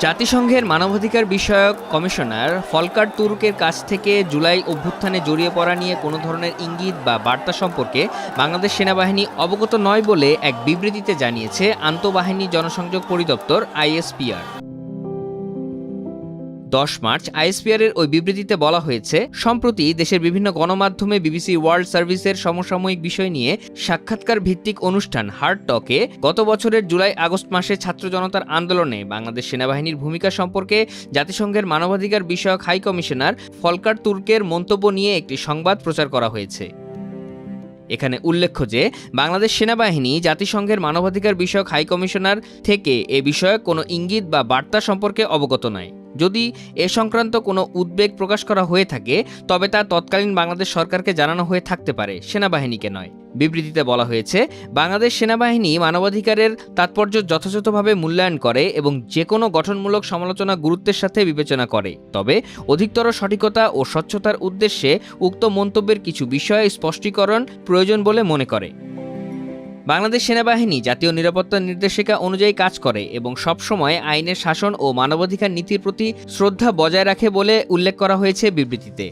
জাতিসংঘের মানবাধিকার বিষয়ক কমিশনার ফলকার তুর্কের কাছ থেকে জুলাই অভ্যুত্থানে জড়িয়ে পড়া নিয়ে কোনো ধরনের ইঙ্গিত বা বার্তা সম্পর্কে বাংলাদেশ সেনাবাহিনী অবগত নয় বলে এক বিবৃতিতে জানিয়েছে আন্তঃবাহিনী জনসংযোগ পরিদপ্তর আইএসপিআর। 10 মার্চ আইএসপিআর-এর ওই বিবৃতিতে বলা হয়েছে, সম্প্রতি দেশের বিভিন্ন গণমাধ্যমে বিবিসি ওয়ার্ল্ড সার্ভিসের সমসাময়িক বিষয় নিয়ে সাক্ষাৎকার ভিত্তিক অনুষ্ঠান হার্ড টকে গত বছরের জুলাই আগস্ট মাসে ছাত্র জনতার আন্দোলনে বাংলাদেশ সেনাবাহিনীর ভূমিকা সম্পর্কে জাতিসংঘের মানবাধিকার বিষয়ক হাই কমিশনার ফলকার তুর্কের মন্তব্য নিয়ে একটি সংবাদ প্রচার করা হয়েছে। এখানে উল্লেখ্য যে বাংলাদেশ সেনাবাহিনী জাতিসংঘের মানবাধিকার বিষয়ক হাই কমিশনার থেকে এ বিষয়ে কোনো ইঙ্গিত বা বার্তা সম্পর্কে অবগত নয়। যদি এ সংক্রান্ত কোনো উদ্বেগ প্রকাশ করা হয়ে থাকে তবে তা তৎকালীন বাংলাদেশ সরকারকে জানানো হয়ে থাকতে পারে, সেনাবাহিনীকে নয়। বিবৃতিতে বলা হয়েছে, বাংলাদেশ সেনাবাহিনী মানবাধিকারের তাৎপর্য যথাযথভাবে মূল্যায়ন করে এবং যে কোনো গঠনমূলক সমালোচনা গুরুত্বের সাথে বিবেচনা করে, তবে অধিকতর সঠিকতা ও স্বচ্ছতার উদ্দেশ্যে উক্ত মন্তব্যের কিছু বিষয়ে স্পষ্টীকরণ প্রয়োজন বলে মনে করে। বাংলাদেশ সেনাবাহিনী জাতীয় নিরাপত্তা নির্দেশিকা অনুযায়ী কাজ করে এবং সবসময় আইনের শাসন ও মানবাধিকার নীতির প্রতি শ্রদ্ধা বজায় রাখে বলে উল্লেখ করা হয়েছে বিবৃতিতে।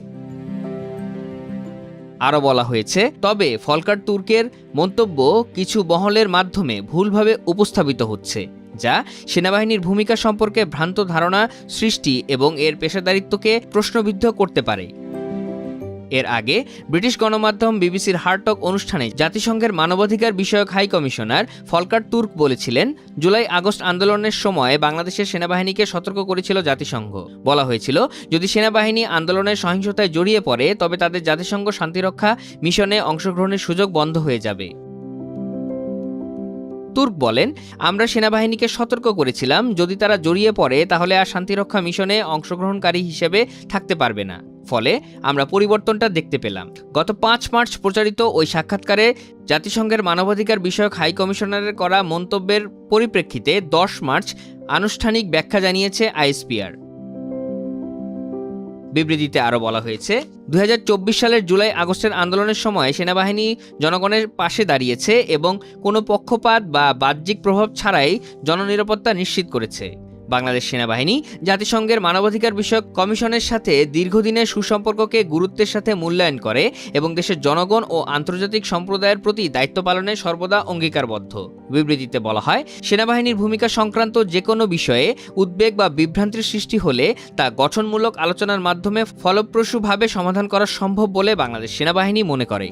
আরও বলা হয়েছে, তবে ফলকার তুর্কের মন্তব্য কিছু মহলের মাধ্যমে ভুলভাবে উপস্থাপিত হচ্ছে, যা সেনাবাহিনীর ভূমিকা সম্পর্কে ভ্রান্ত ধারণা সৃষ্টি এবং এর পেশাদারিত্বকে প্রশ্নবিদ্ধ করতে পারে। এর আগে ব্রিটিশ গণমাধ্যম বিবিসির হার্ড টক অনুষ্ঠানে জাতিসংঘের মানবাধিকার বিষয়ক হাই কমিশনার ফলকার তুর্ক বলেছিলেন, জুলাই আগস্ট আন্দোলনের সময় বাংলাদেশের সেনাবাহিনীকে সতর্ক করেছিল জাতিসংঘ। বলা হয়েছিল, যদি সেনাবাহিনী আন্দোলনের সহিংসতায় জড়িয়ে পড়ে তবে তাদের জাতিসংঘ শান্তিরক্ষা মিশনে অংশগ্রহণের সুযোগ বন্ধ হয়ে যাবে। তুর্ক বলেন, আমরা সেনাবাহিনীকে সতর্ক করেছিলাম, যদি তারা জড়িয়ে পড়ে তাহলে আর শান্তিরক্ষা মিশনে অংশগ্রহণকারী হিসেবে থাকতে পারবে না। ফলে আমরা পরিবর্তনটা দেখতে পেলাম। গত 5 মার্চ প্রচারিত ওই সাক্ষাৎকারে জাতিসংঘের মানবাধিকার বিষয়ক হাই কমিশনারের করা মন্তব্যের পরিপ্রেক্ষিতে 10 মার্চ আনুষ্ঠানিক ব্যাখ্যা জানিয়েছে আইএসপিআর। বিবৃতিতে আরও বলা হয়েছে, 2024 সালের জুলাই আগস্টের আন্দোলনের সময় সেনাবাহিনী জনগণের পাশে দাঁড়িয়েছে এবং কোনো পক্ষপাত বা বাহ্যিক প্রভাব ছাড়াই জননিরাপত্তা নিশ্চিত করেছে। বাংলাদেশ সেনাবাহিনী জাতিসংঘের মানবাধিকার বিষয়ক কমিশনের সাথে দীর্ঘদিনের সুসম্পর্ককে গুরুত্বের সাথে মূল্যায়ন করে এবং দেশের জনগণ ও আন্তর্জাতিক সম্প্রদায়ের প্রতি দায়িত্ব পালনে সর্বদা অঙ্গীকারবদ্ধ। বিবৃতিতে বলা হয়, সেনাবাহিনীর ভূমিকা সংক্রান্ত যে কোনো বিষয়ে উদ্বেগ বা বিভ্রান্তির সৃষ্টি হলে তা গঠনমূলক আলোচনার মাধ্যমে ফলপ্রসূভাবে সমাধান করা সম্ভব বলে বাংলাদেশ সেনাবাহিনী মনে করে।